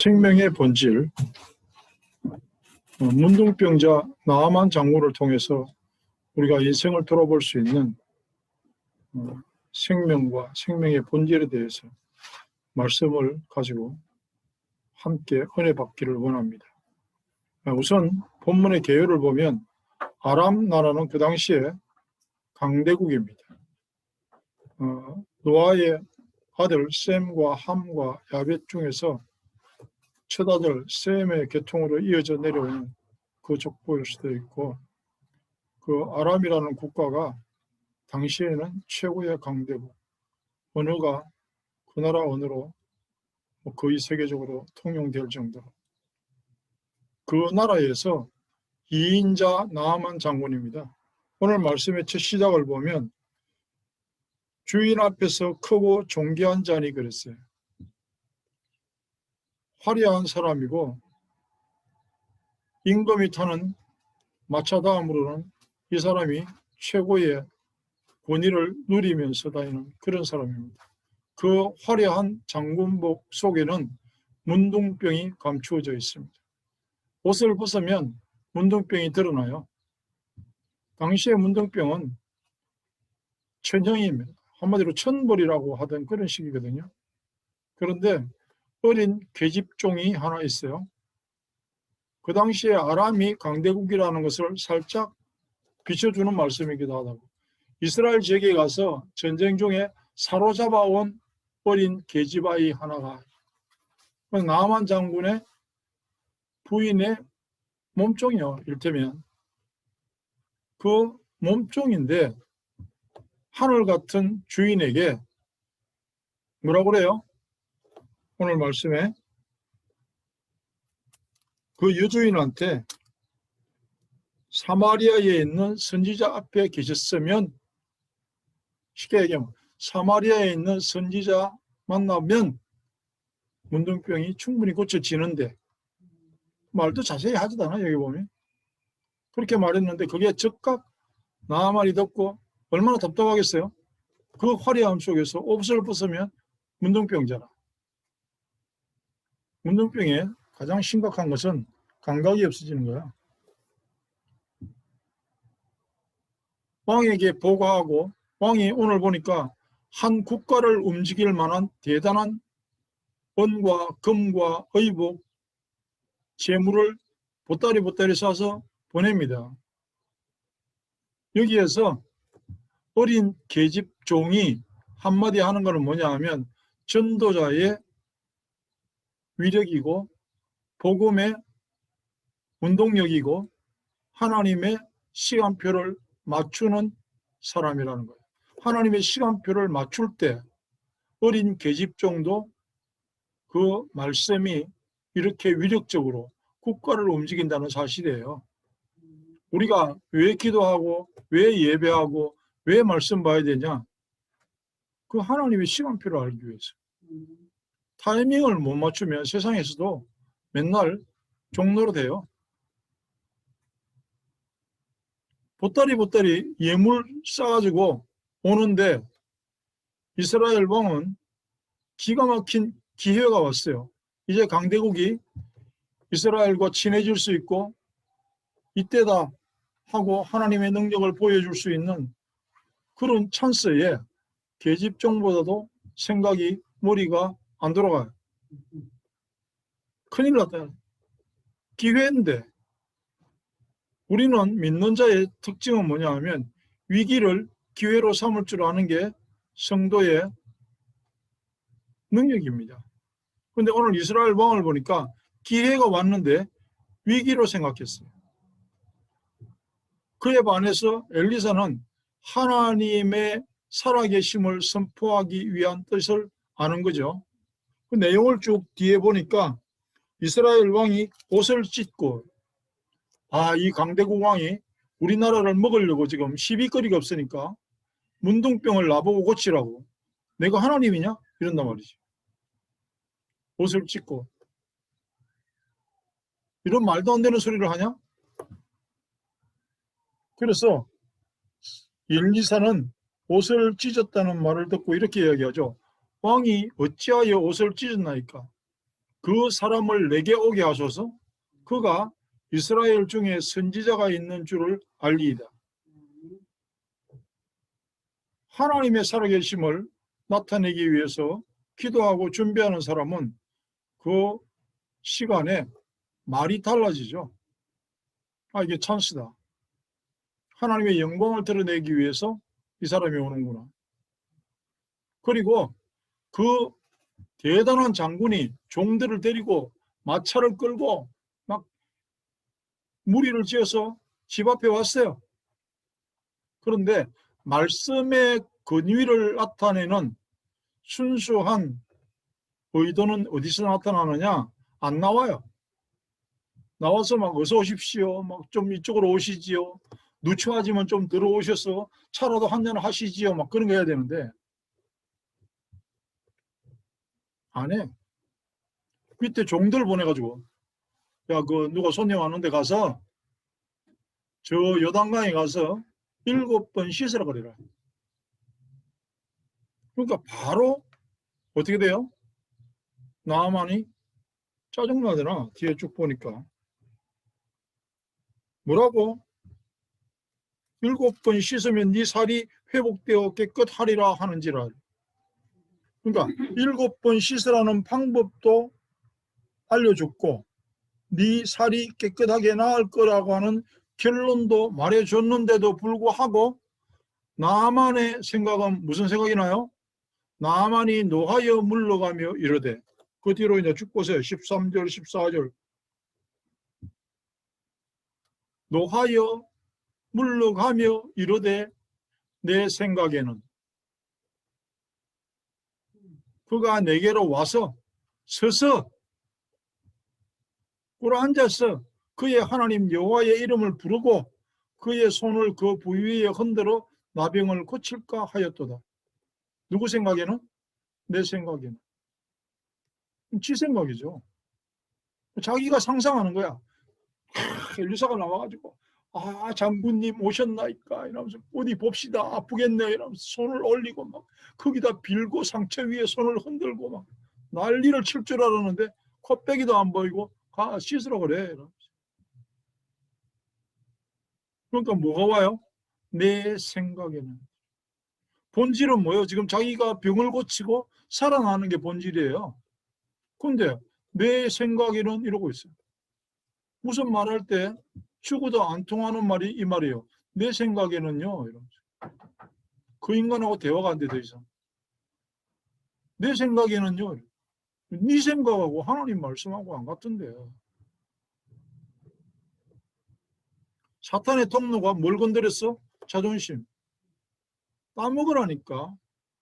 생명의 본질, 문둥병자 나아만 장군을 통해서 우리가 인생을 돌아볼 수 있는 생명과 생명의 본질에 대해서 말씀을 가지고 함께 은혜 받기를 원합니다. 우선 본문의 개요를 보면 아람 나라는 그 당시에 강대국입니다. 노아의 아들 셈과 함과 야벳 중에서 첫아들 셈의 계통으로 이어져 내려오는 그 족보일 수도 있고, 그 아람이라는 국가가 당시에는 최고의 강대국, 언어가 그 나라 언어로 거의 세계적으로 통용될 정도로, 그 나라에서 2인자 나아만 장군입니다. 오늘 말씀의 첫 시작을 보면 주인 앞에서 크고 존귀한 자니 그랬어요. 화려한 사람이고 임금이 타는 마차 다음으로는 이 사람이 최고의 권위를 누리면서 다니는 그런 사람입니다. 그 화려한 장군복 속에는 문둥병이 감추어져 있습니다. 옷을 벗으면 문둥병이 드러나요. 당시의 문둥병은 천형입니다. 한마디로 천벌이라고 하던 그런 식이거든요. 그런데 어린 계집종이 하나 있어요. 그 당시에 아람이 강대국이라는 것을 살짝 비춰주는 말씀이기도 하다고. 이스라엘 지역에 가서 전쟁 중에 사로잡아온 어린 계집아이 하나가 나아만 장군의 부인의 몸종이요. 이를테면 그 몸종인데 하늘 같은 주인에게 뭐라고 그래요? 오늘 말씀에 그 여주인한테 사마리아에 있는 선지자 앞에 계셨으면, 쉽게 얘기하면 사마리아에 있는 선지자 만나면 문둥병이 충분히 고쳐지는데, 말도 자세히 하지도 않아. 여기 보면 그렇게 말했는데 그게 즉각 나아만이 듣고 얼마나 답답하겠어요. 그 화려함 속에서 옷을 벗으면 문둥병자라. 문둥병의 가장 심각한 것은 감각이 없어지는 거야. 왕에게 보고하고, 왕이 오늘 보니까 한 국가를 움직일 만한 대단한 은과 금과 의복, 재물을 보따리 싸서 보냅니다. 여기에서 어린 계집종이 한마디 하는 것은 뭐냐 하면 전도자의 위력이고 복음의 운동력이고 하나님의 시간표를 맞추는 사람이라는 거예요. 하나님의 시간표를 맞출 때 어린 계집종도 그 말씀이 이렇게 위력적으로 국가를 움직인다는 사실이에요. 우리가 왜 기도하고 왜 예배하고 왜 말씀 봐야 되냐? 그 하나님의 시간표를 알기 위해서. 타이밍을 못 맞추면 세상에서도 맨날 종로로 돼요. 보따리 예물 싸가지고 오는데 이스라엘 왕은 기가 막힌 기회가 왔어요. 이제 강대국이 이스라엘과 친해질 수 있고 이때다 하고 하나님의 능력을 보여줄 수 있는 그런 찬스에 계집종보다도 생각이, 머리가 안 돌아가요. 큰일 났다. 기회인데. 우리는 믿는 자의 특징은 뭐냐 하면 위기를 기회로 삼을 줄 아는 게 성도의 능력입니다. 그런데 오늘 이스라엘 왕을 보니까 기회가 왔는데 위기로 생각했어요. 그에 반해서 엘리사는 하나님의 살아계심을 선포하기 위한 뜻을 아는 거죠. 그 내용을 쭉 뒤에 보니까 이스라엘 왕이 옷을 찢고, 이 강대국 왕이 우리나라를 먹으려고 지금 시비거리가 없으니까 문둥병을 나보고 고치라고. 내가 하나님이냐? 이런단 말이지. 옷을 찢고. 이런 말도 안 되는 소리를 하냐? 그래서 엘리사는 옷을 찢었다는 말을 듣고 이렇게 이야기하죠. 왕이 어찌하여 옷을 찢었나이까? 그 사람을 내게 오게 하소서. 그가 이스라엘 중에 선지자가 있는 줄을 알리이다. 하나님의 살아계심을 나타내기 위해서 기도하고 준비하는 사람은 그 시간에 말이 달라지죠. 아, 이게 찬스다. 하나님의 영광을 드러내기 위해서 이 사람이 오는구나. 그리고 그 대단한 장군이 종들을 데리고 마차를 끌고 막 무리를 지어서 집 앞에 왔어요. 그런데 말씀의 근위를 나타내는 순수한 의도는 어디서 나타나느냐? 안 나와요. 나와서 막 어서 오십시오. 막 좀 이쪽으로 오시지요. 누추하지만 좀 들어오셔서 차라도 한잔 하시지요. 막 그런 거 해야 되는데 안 해. 밑에 종들 보내가지고 야, 그 누가 손님 왔는데 가서 저 요단강에 가서 7번 씻으라 그래라. 그러니까 바로 어떻게 돼요? 나만이 짜증나더라. 뒤에 쭉 보니까. 뭐라고? 7번 씻으면 네 살이 회복되어 깨끗하리라 하는지라. 그러니까 7번 씻으라는 방법도 알려줬고 네 살이 깨끗하게 나을 거라고 하는 결론도 말해줬는데도 불구하고 나만의 생각은 무슨 생각이 나요? 나만이 노하여 물러가며 이르되. 그 뒤로 이제 쭉 보세요. 13절 14절. 노하여 물러가며 이르되 내 생각에는. 그가 내게로 와서 서서 꿇어앉아서 그의 하나님 여호와의 이름을 부르고 그의 손을 그 부위에 흔들어 나병을 고칠까 하였도다. 누구 생각에는? 내 생각에는. 지 생각이죠. 자기가 상상하는 거야. 엘리사가 나와가지고 아, 장군님 오셨나이까 이러면서 어디 봅시다. 아프겠네 이러면서 손을 올리고 막 거기다 빌고 상처 위에 손을 흔들고 막 난리를 칠 줄 알았는데 코빼기도 안 보이고 가 씻으라 그래. 이러면서. 그러니까 뭐가 와요? 내 생각에는. 본질은 뭐예요? 지금 자기가 병을 고치고 살아나는 게 본질이에요. 근데 내 생각에는 이러고 있어요. 무슨 말할 때 죽어도 안 통하는 말이 이 말이에요. 내 생각에는요. 이러면서. 그 인간하고 대화가 안 돼 더 이상. 내 생각에는요. 네 생각하고 하나님 말씀하고 안 같은데. 사탄의 통로가 뭘 건드렸어? 자존심. 따먹으라니까.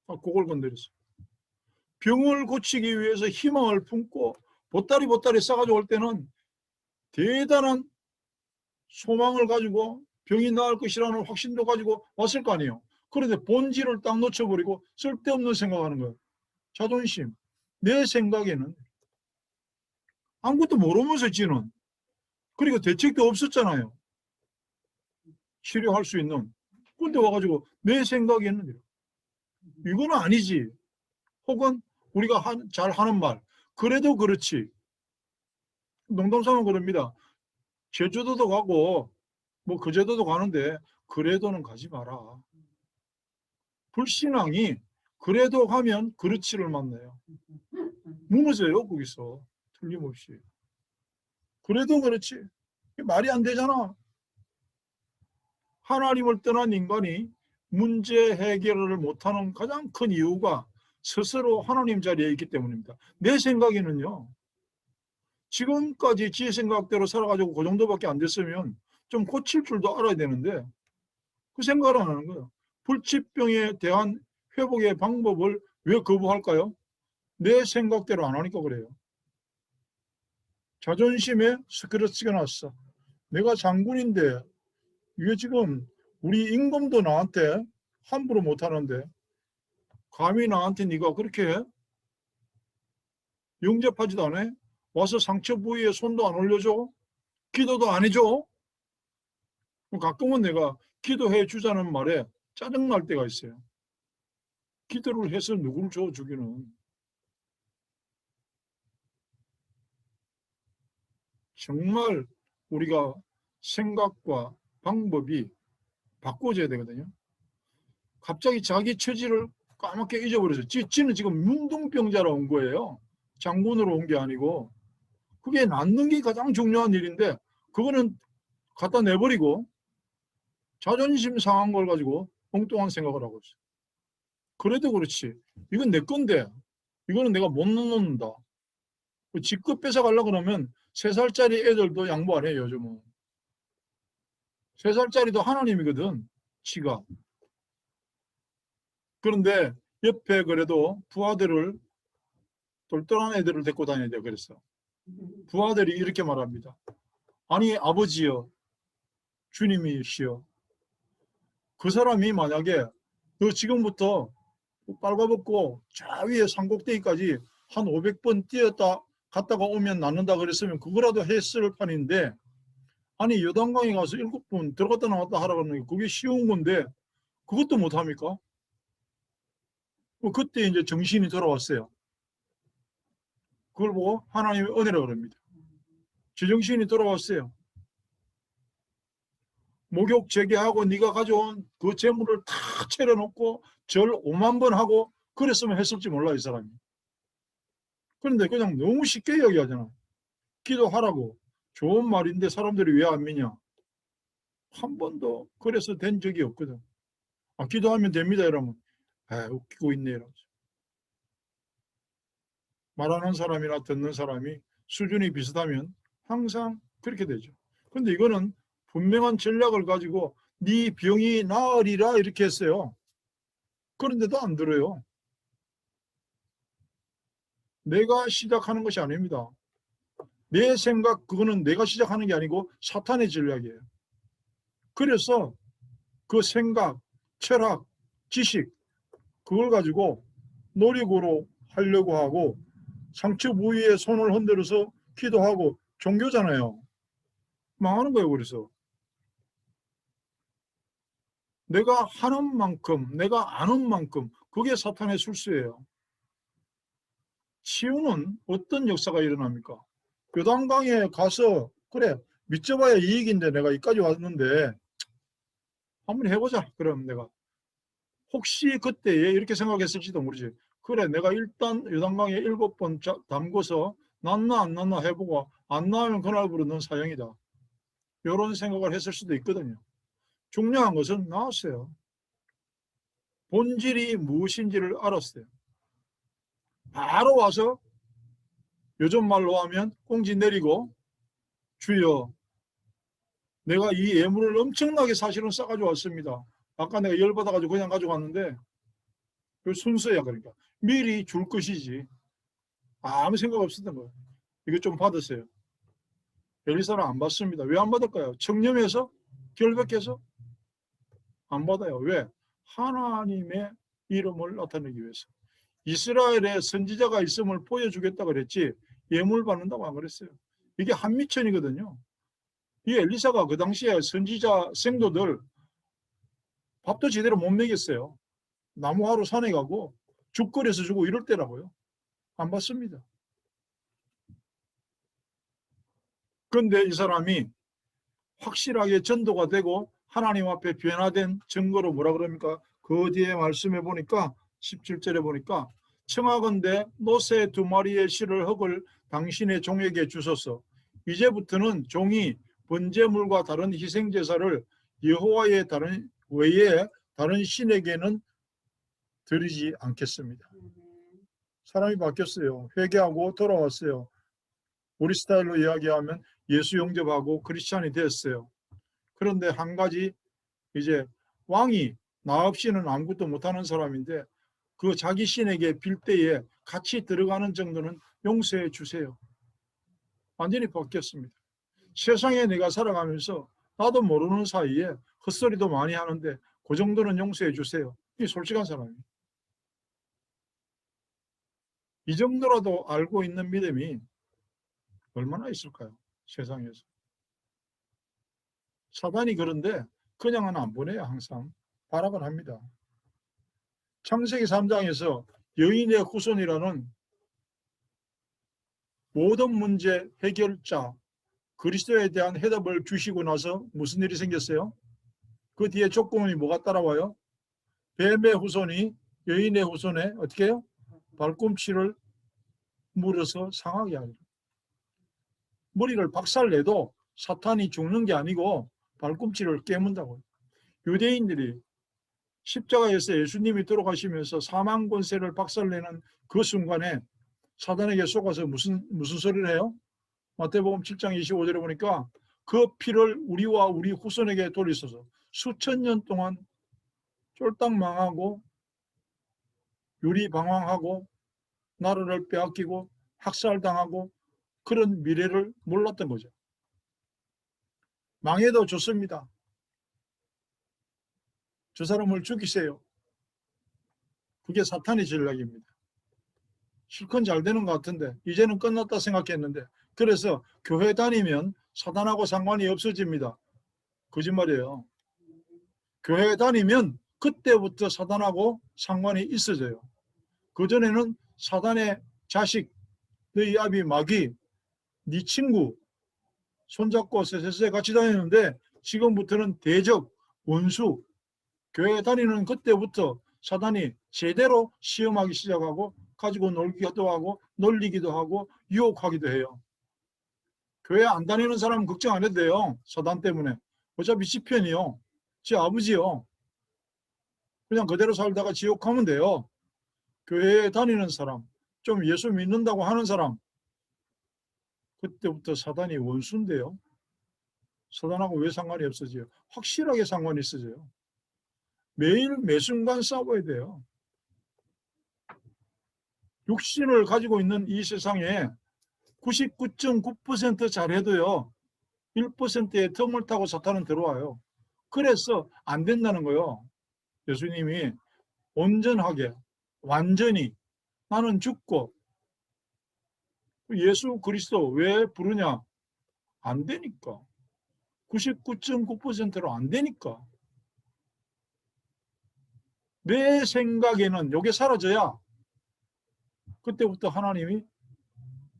그걸 건드렸어. 병을 고치기 위해서 희망을 품고 보따리 싸가지고 올 때는 대단한 소망을 가지고 병이 나을 것이라는 확신도 가지고 왔을 거 아니에요. 그런데 본질을 딱 놓쳐버리고 쓸데없는 생각하는 거예요. 자존심. 내 생각에는 아무것도 모르면서 지는. 그리고 대책도 없었잖아요. 치료할 수 있는. 근데 와가지고 내 생각에는 이거는 아니지. 혹은 우리가 잘 하는 말. 그래도 그렇지. 농담삼아 그럽니다. 제주도도 가고 뭐 그제도도 가는데 그래도는 가지 마라. 불신앙이 그래도 가면 그렇지를 만나요. 무너져요 거기서. 틀림없이. 그래도 그렇지. 말이 안 되잖아. 하나님을 떠난 인간이 문제 해결을 못하는 가장 큰 이유가 스스로 하나님 자리에 있기 때문입니다. 내 생각에는요. 지금까지 지 생각대로 살아가지고 그 정도밖에 안 됐으면 좀 고칠 줄도 알아야 되는데 그 생각을 안 하는 거예요. 불치병에 대한 회복의 방법을 왜 거부할까요? 내 생각대로 안 하니까 그래요. 자존심에 스크래치가 났어. 내가 장군인데 이게 지금 우리 임금도 나한테 함부로 못하는데 감히 나한테 네가 그렇게 영접하지도 않아? 와서 상처 부위에 손도 안 올려줘? 기도도 안 해줘? 가끔은 내가 기도해 주자는 말에 짜증날 때가 있어요. 기도를 해서 누굴 줘 주기는. 정말 우리가 생각과 방법이 바꿔줘야 되거든요. 갑자기 자기 처지를 까맣게 잊어버려서 지는 지금 문둥병자로 온 거예요. 장군으로 온 게 아니고. 그게 낫는 게 가장 중요한 일인데 그거는 갖다 내버리고 자존심 상한 걸 가지고 엉뚱한 생각을 하고 있어요. 그래도 그렇지. 이건 내 건데 이거는 내가 못 놓는다. 직급 뺏어가려고 그러면 3살짜리 애들도 양보 안 해요. 요즘은. 3살짜리도 하나님이거든. 지가. 그런데 옆에 그래도 부하들을 똘똘한 애들을 데리고 다녀야 돼요. 그래서 부하들이 이렇게 말합니다. 아니 아버지여 주님이시여 그 사람이 만약에 너 지금부터 빨가벗고 저 위에 산꼭대기까지 한 500번 뛰었다 갔다가 오면 낫는다 그랬으면 그거라도 했을 판인데 아니 요단강에 가서 7번 들어갔다 나왔다 하라 그러는 게 그게 쉬운 건데 그것도 못합니까? 그때 이제 정신이 돌아왔어요. 그걸 보고 하나님의 은혜라고 그럽니다. 제정신이 돌아왔어요. 목욕 재개하고 네가 가져온 그 재물을 다 차려놓고 절 5만 번 하고 그랬으면 했을지 몰라 이 사람이. 그런데 그냥 너무 쉽게 이야기하잖아. 기도하라고. 좋은 말인데 사람들이 왜 안 믿냐. 한 번도 그래서 된 적이 없거든. 아, 기도하면 됩니다 이러면 웃기고 있네 이러면서. 말하는 사람이나 듣는 사람이 수준이 비슷하면 항상 그렇게 되죠. 그런데 이거는 분명한 전략을 가지고 네 병이 나으리라 이렇게 했어요. 그런데도 안 들어요. 내가 시작하는 것이 아닙니다. 내 생각 그거는 내가 시작하는 게 아니고 사탄의 전략이에요. 그래서 그 생각, 철학, 지식 그걸 가지고 노력으로 하려고 하고 상처 부위에 손을 흔들어서 기도하고 종교잖아요. 망하는 거예요. 그래서 내가 하는 만큼 내가 아는 만큼 그게 사탄의 술수예요. 치유는 어떤 역사가 일어납니까? 요단강에 가서 그래 믿져봐야 이익인데 내가 여기까지 왔는데 한번 해보자. 그럼 내가 혹시 그때에 이렇게 생각했을지도 모르지. 그래 내가 일단 요단강에 7번 담궈서 낫나 안 낫나 해보고 안 나으면 그날부로 넌 사형이다. 이런 생각을 했을 수도 있거든요. 중요한 것은 나았어요. 본질이 무엇인지를 알았어요. 바로 와서 요즘 말로 하면 꽁지 내리고 주여 내가 이 예물을 엄청나게 사실은 싸가지고 왔습니다. 아까 내가 열받아가지고 그냥 가져갔는데 그 순서야. 그러니까 미리 줄 것이지 아무 생각 없었던 거예요. 이거 좀 받으세요. 엘리사는 안 받습니다. 왜 안 받을까요? 청렴해서? 결백해서? 안 받아요. 왜? 하나님의 이름을 나타내기 위해서. 이스라엘에 선지자가 있음을 보여주겠다 그랬지 예물 받는다고 안 그랬어요. 이게 한미천이거든요. 이 엘리사가 그 당시에 선지자 생도들 밥도 제대로 못 먹였어요. 나무하러 산에 가고 죽 끓여서 주고 이럴 때라고요. 안 받습니다. 그런데 이 사람이 확실하게 전도가 되고 하나님 앞에 변화된 증거로 뭐라 그럽니까? 그 뒤에 말씀해 보니까 17절에 보니까 청하건대 노새 2마리의 실을 흙을 당신의 종에게 주소서. 이제부터는 종이 번제물과 다른 희생제사를 여호와의 다른 외에 다른 신에게는 드리지 않겠습니다. 사람이 바뀌었어요. 회개하고 돌아왔어요. 우리 스타일로 이야기하면 예수 영접하고 크리스찬이 됐어요. 그런데 한 가지 이제 왕이 나 없이는 아무것도 못하는 사람인데 그 자기 신에게 빌 때에 같이 들어가는 정도는 용서해 주세요. 완전히 바뀌었습니다. 세상에 내가 살아가면서 나도 모르는 사이에 헛소리도 많이 하는데 그 정도는 용서해 주세요. 이 솔직한 사람이에요. 이 정도라도 알고 있는 믿음이 얼마나 있을까요? 세상에서. 사단이 그런데 그냥은 안 보내요. 항상 발악을 합니다. 창세기 3장에서 여인의 후손이라는 모든 문제 해결자 그리스도에 대한 해답을 주시고 나서 무슨 일이 생겼어요? 그 뒤에 조건이 뭐가 따라와요? 뱀의 후손이 여인의 후손에 어떻게 해요? 발꿈치를 물어서 상하게 하리라. 머리를 박살내도 사탄이 죽는 게 아니고 발꿈치를 깨문다고요. 유대인들이 십자가에서 예수님이 돌아가시면서 사망 권세를 박살내는 그 순간에 사단에게 속아서 무슨 소리를 해요? 마태복음 7장 25절에 보니까 그 피를 우리와 우리 후손에게 돌리소서. 수천 년 동안 쫄딱 망하고 유리방황하고 나라를 빼앗기고 학살당하고 그런 미래를 몰랐던 거죠. 망해도 좋습니다. 저 사람을 죽이세요. 그게 사탄의 전략입니다. 실컷 잘 되는 것 같은데 이제는 끝났다 생각했는데 그래서 교회 다니면 사탄하고 상관이 없어집니다. 거짓말이에요. 교회 다니면 그때부터 사탄하고 상관이 있어져요. 그전에는 사탄의 자식, 너희 아비 마귀, 네 친구 손잡고 쎄쎄쎄 같이 다니는데 지금부터는 대적, 원수, 교회 다니는 그때부터 사탄이 제대로 시험하기 시작하고 가지고 놀기도 하고 놀리기도 하고 유혹하기도 해요. 교회 안 다니는 사람은 걱정 안 해도 돼요. 사탄 때문에. 어차피 지 편이요. 지 아버지요. 그냥 그대로 살다가 지옥 가면 돼요. 교회에 다니는 사람, 좀 예수 믿는다고 하는 사람, 그때부터 사단이 원수인데요. 사단하고 왜 상관이 없어져요? 확실하게 상관이 있어져요. 매일 매순간 싸워야 돼요. 육신을 가지고 있는 이 세상에 99.9% 잘해도요. 1%의 틈을 타고 사탄은 들어와요. 그래서 안 된다는 거예요. 예수님이 온전하게 완전히 나는 죽고 예수 그리스도 왜 부르냐? 안 되니까. 99.9%로 안 되니까. 내 생각에는 이게 사라져야 그때부터 하나님이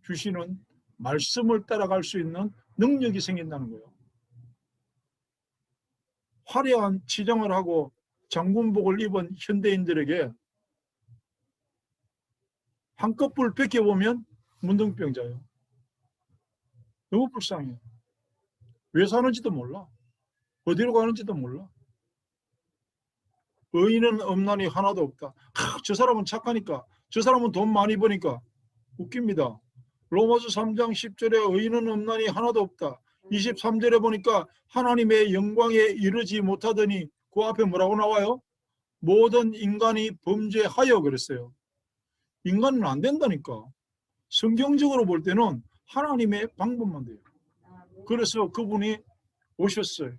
주시는 말씀을 따라갈 수 있는 능력이 생긴다는 거예요. 화려한 치장을 하고 장군복을 입은 현대인들에게 한꺼풀 벗겨보면 문둥병자예요. 너무 불쌍해요. 왜 사는지도 몰라. 어디로 가는지도 몰라. 의인은 없나니 하나도 없다. 저 사람은 착하니까, 저 사람은 돈 많이 버니까. 웃깁니다. 로마서 3장 10절에 의인은 없나니 하나도 없다. 23절에 보니까 하나님의 영광에 이르지 못하더니 그 앞에 뭐라고 나와요? 모든 인간이 범죄하여 그랬어요. 인간은 안 된다니까. 성경적으로 볼 때는 하나님의 방법만 돼요. 그래서 그분이 오셨어요.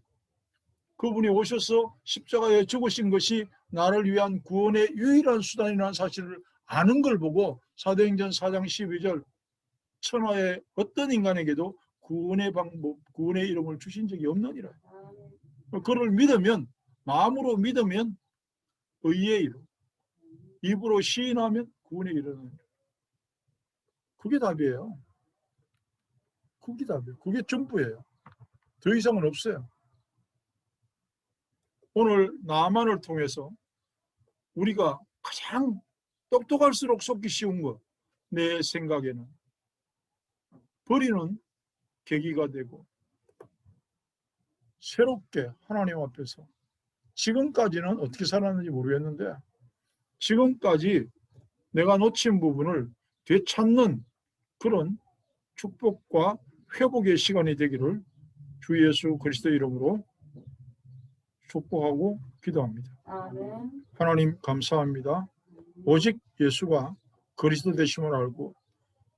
그분이 오셔서 십자가에 죽으신 것이 나를 위한 구원의 유일한 수단이라는 사실을 아는 걸 보고 사도행전 4장 12절 천하의 어떤 인간에게도 구원의 방법, 구원의 이름을 주신 적이 없느니라. 그를 믿으면, 마음으로 믿으면 의의 이름, 입으로 시인하면 구원에 이르느니라. 그게 답이에요. 그게 답이에요. 그게 전부예요. 더 이상은 없어요. 오늘 나만을 통해서 우리가 가장 똑똑할수록 속기 쉬운 것, 내 생각에는 버리는 계기가 되고 새롭게 하나님 앞에서 지금까지는 어떻게 살았는지 모르겠는데 지금까지 내가 놓친 부분을 되찾는 그런 축복과 회복의 시간이 되기를 주 예수 그리스도 이름으로 축복하고 기도합니다. 아멘. 하나님 감사합니다. 오직 예수가 그리스도 되심을 알고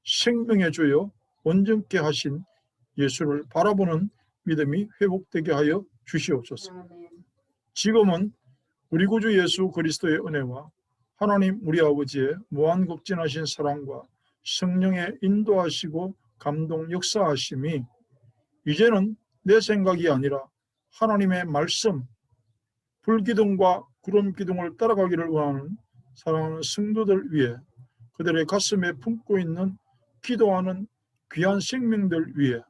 생명의 주여 온전케 하신 예수를 바라보는 믿음이 회복되게 하여 주시옵소서. 아멘. 지금은 우리 구주 예수 그리스도의 은혜와 하나님 우리 아버지의 무한극진하신 사랑과 성령의 인도하시고 감동 역사하심이 이제는 내 생각이 아니라 하나님의 말씀, 불기둥과 구름기둥을 따라가기를 원하는 사랑하는 성도들 위해 그들의 가슴에 품고 있는 기도하는 귀한 생명들 위해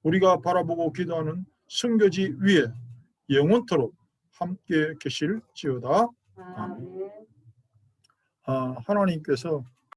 우리가 바라보고 기도하는 선교지 위에 영원토록 함께 계실지어다. 아멘. 하나님께서